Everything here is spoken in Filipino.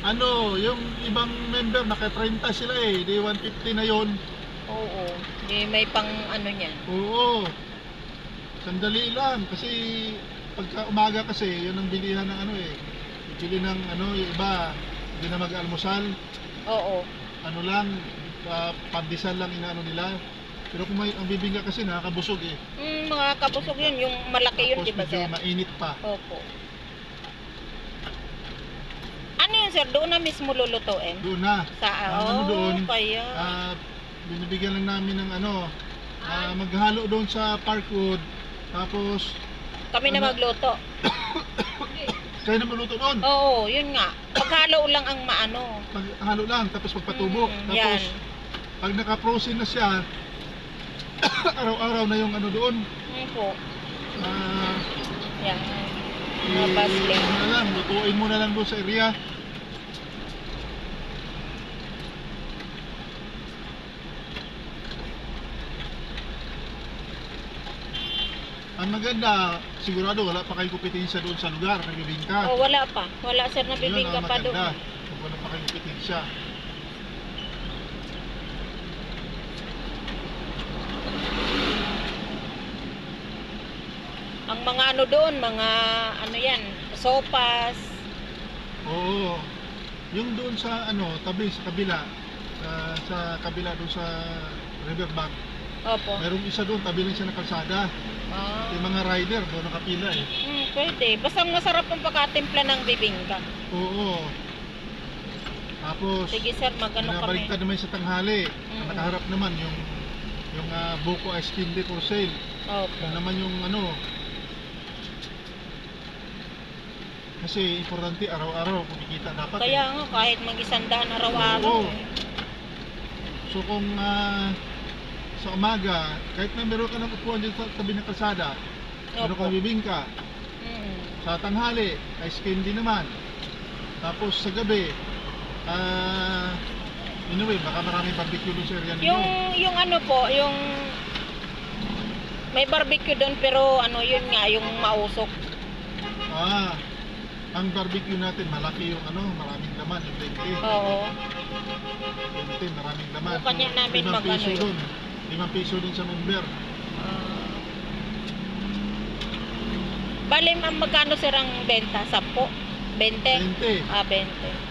Ano, yung ibang member naka 30 sila eh, di 150 na yon. Oo. Di may pang ano niyan. Oo. Sandali lang kasi pagka umaga kasi yun ang bilihan ng ano eh. Bili ng ano, yung iba hindi na mag-almusal. Oo. Ano lang, pandesal lang inaano nila. Pero kung may ang bibingka kasi nakakabusog eh. Mga kabusog yun, yung malaki yun, Tapos di ba, medyo sir? mainit pa. Opo. Ano yun, sir? Doon na mismo lulutuin? Doon na. Sa, Ang ano doon, kaya. binibigyan lang namin ng ano, maghalo doon sa Parkwood. Tapos, Kami na ano? magluto. kayo na maluto doon. Oo, yun nga. Paghalo lang ang maano. Maghalo lang, tapos pagpatubo. Yan. Tapos, pag naka-frozen na siya, araw-araw na yung ano doon. Po. Yan. Ano na lang, lutuin mo na lang doon sa area. Ang maganda, sigurado wala pa kayong kompetensya doon sa lugar, nagbibingka. Oh, wala pa. Wala, sir, nabibingka pa doon. Kung wala pa kayong kompetensya. Ang mga ano doon, mga ano yan, sopas. Oo. Yung doon sa ano, tabi sa kabila, sa kabila doon sa riverbank. Opo. Merong isa doon, tabi lang siya ng kalsada. Yung mga rider doon nakapila eh. Pwede. Basta masarap ang pagkatimpla ng bibingka. Oo. Tapos, sige, sir, magano kami. binabaligtad naman sa tanghali. Ang nakaharap naman yung buko ice candy for sale. Opo. Yan naman yung ano. Kasi importante araw-araw kumikita dapat. Kaya nga, kahit mag-100 araw-araw. Oo. So kung sa umaga, kahit na meron ka ng upuan dyan sa tabi ng kalsada, meron kang bibingka. Sa tanghali, ice candy naman. Tapos sa gabi, anyway, baka maraming barbecue doon sa area ninyo. Yung ano po, yung may barbecue doon pero ano yun nga, yung mausok. Ang barbecue natin, malaki yung ano, maraming laman, yung 20. Oo. 20, maraming laman. O, kanya namin 5 mag-ano piso yun. doon. 5 piso doon sa member. Bale, magkano sir ang benta? 10? 20? 20. 20.